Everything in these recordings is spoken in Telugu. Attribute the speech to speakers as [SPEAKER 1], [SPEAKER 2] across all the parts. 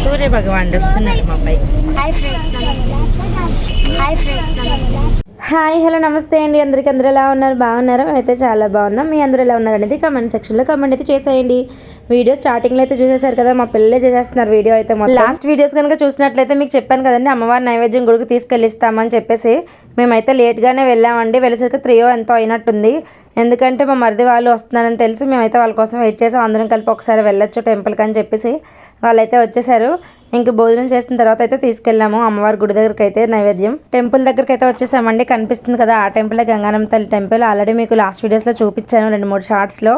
[SPEAKER 1] సూర్య భగవాన్ వస్తున్నాడు మా పై. హాయ్ హలో నమస్తే అండి అందరికీ. అందరూ ఎలా ఉన్నారు? బాగున్నారా? మేమైతే చాలా బాగున్నాం. మీ అందరూ ఎలా ఉన్నారు అనేది కామెంట్ సెక్షన్లో కామెంట్ అయితే చేసేయండి. వీడియో స్టార్టింగ్లో అయితే చూసేసారు కదా, మా పిల్లలే చేసేస్తున్నారు వీడియో అయితే. లాస్ట్ వీడియోస్ కనుక చూసినట్లయితే మీకు చెప్పాను కదండి, అమ్మవారి నైవేద్యం గుడికి తీసుకెళ్ళిస్తామని చెప్పేసి. మేమైతే లేట్గానే వెళ్ళామండి. వెళ్ళేసరికి 3 ఎంతో అయినట్టుంది. ఎందుకంటే మా మరిది వాళ్ళు వస్తున్నారని తెలిసి మేమైతే వాళ్ళ కోసం వెయిట్ చేసాం. అందరం కలిపి ఒకసారి వెళ్ళొచ్చు టెంపుల్కి అని చెప్పేసి వాళ్ళైతే వచ్చేసారు. ఇంక భోజనం చేసిన తర్వాత అయితే తీసుకెళ్ళాము అమ్మవారి గుడి దగ్గరికి అయితే నైవేద్యం. టెంపుల్ దగ్గరికి అయితే వచ్చేసామండి. కనిపిస్తుంది కదా ఆ టెంపుల్, గంగానమ్మ తల్లి టెంపుల్. ఆల్రెడీ మీకు లాస్ట్ వీడియోస్లో చూపించాను 2-3 షార్ట్స్లో.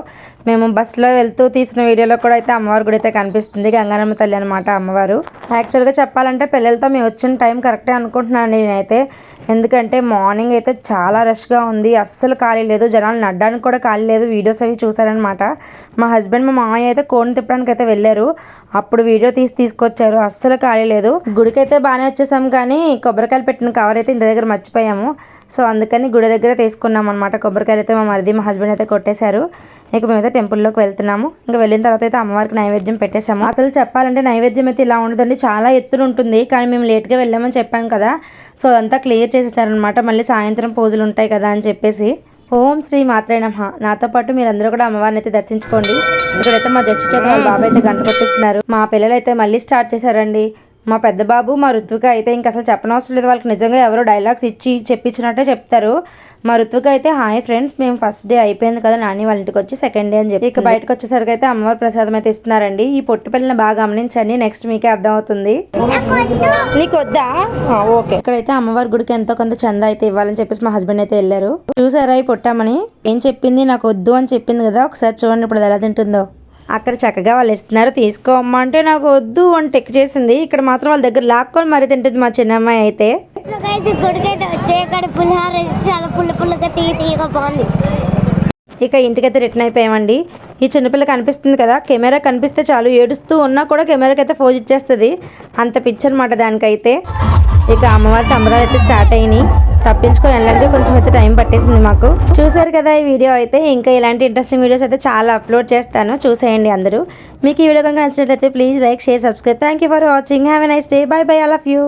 [SPEAKER 1] మేము బస్సులో వెళ్తూ తీసిన వీడియోలో కూడా అయితే అమ్మవారి గుడి అయితే కనిపిస్తుంది. గంగానమ్మ తల్లి అనమాట అమ్మవారు. యాక్చువల్గా చెప్పాలంటే పిల్లలతో మేము వచ్చిన టైం కరెక్టే అనుకుంటున్నాను నేనైతే. ఎందుకంటే మార్నింగ్ అయితే చాలా రష్గా ఉంది, అస్సలు ఖాళీ లేదు, జనాలు నడ్డానికి కూడా ఖాళీ లేదు. వీడియోస్ అవి చూసారనమాట. మా హస్బెండ్ మా మామయ్య అయితే కోడిని తిప్పడానికి అయితే వెళ్ళారు. అప్పుడు వీడియో తీసుకొచ్చారు. అస్సలు ఖాళీ లేదు. గుడికి అయితే బాగానే వచ్చేసాము, కానీ కొబ్బరికాయలు పెట్టిన కవర్ అయితే ఇంటి దగ్గర మర్చిపోయాము. సో అందుకని గుడి దగ్గర తీసుకున్నాం అనమాట. కొబ్బరికాయలు అయితే మా మరిది మా హస్బెండ్ అయితే కొట్టేశారు. ఇక మేమైతే టెంపుల్లోకి వెళ్తున్నాము. ఇంకా వెళ్ళిన తర్వాత అయితే అమ్మవారికి నైవేద్యం పెట్టేశాము. అసలు చెప్పాలంటే నైవేద్యం అయితే ఇలా ఉండదండి, చాలా ఎత్తున ఉంటుంది. కానీ మేము లేట్గా వెళ్ళామని చెప్పాం కదా, సో అదంతా క్లియర్ చేసేసారనమాట. మళ్ళీ సాయంత్రం పూజలు ఉంటాయి కదా అని చెప్పేసి. ఓం శ్రీ మాత్రే నమః. నాతో పాటు మీరందరూ కూడా అమ్మవారిని అయితే దర్శించుకోండి. ఇక్కడైతే మా జడ్జి చేత వాళ్ళ బాబు అయితే గంట కొట్టిస్తున్నారు. మా పిల్లలు అయితే మళ్ళీ స్టార్ట్ చేశారండి. మా పెద్ద బాబు మా ఋత్విక అయితే ఇంక అసలు చెప్పనవసరం లేదు, వాళ్ళకి నిజంగా ఎవరో డైలాగ్స్ ఇచ్చి చెప్పించినట్టే చెప్తారు. మా ఋత్విక అయితే హాయ్ ఫ్రెండ్స్, మేము ఫస్ట్ డే అయిపోయింది కదా నాని వాళ్ళ ఇంటికి వచ్చి, సెకండ్ డే అని చెప్పి ఇక బయటకు వచ్చేసరికి అయితే అమ్మవారి ప్రసాదం అయితే ఇస్తున్నారండి. ఈ పొట్టి పిల్లని బాగా గమనించండి, నెక్స్ట్ మీకే అర్థం అవుతుంది. నీకు వద్దా? ఓకే. ఇక్కడైతే అమ్మవారి గుడికి ఎంతో కొంత చందా అయితే ఇవ్వాలని చెప్పేసి మా హస్బెండ్ అయితే వెళ్ళారు. చూసారా ఈ పొట్టామని ఏం చెప్పింది, నాకు వద్దు అని చెప్పింది కదా, ఒకసారి చూడండి ఇప్పుడు ఎలా తింటుందో. అక్కడ చక్కగా వాళ్ళు ఇస్తున్నారు, తీసుకోమ్మా అంటే నాకు వద్దు అని టెక్ చేసింది. ఇక్కడ మాత్రం వాళ్ళ దగ్గర లాక్కొని మరీ తింటుంది మా చిన్నమ్మాయి అయితే. ఇక ఇంటికైతే రిటర్న్ అయిపోయామండి. ఈ చిన్నపిల్ల కనిపిస్తుంది కదా, కెమెరా కనిపిస్తే చాలు ఏడుస్తూ ఉన్నా కూడా కెమెరాకి అయితే ఫోజ్ ఇచ్చేస్తుంది, అంత పిచ్చి అనమాట దానికైతే. ఇక అమ్మవారి సంబరాలు అయితే స్టార్ట్ అయినాయి. తప్పించుకొని వెళ్ళడానికి కొంచెం అయితే టైం పట్టేసింది మాకు. చూసారు కదా ఈ వీడియో అయితే. ఇంకా ఇలాంటి ఇంట్రెస్టింగ్ వీడియోస్ అయితే చాలా అప్లోడ్ చేస్తాను, చూసేయండి అందరూ. మీకు ఈ వీడియో కనుక నచ్చినట్లయితే please like, share, subscribe. Thank you for watching. Have a nice day. By by all of you.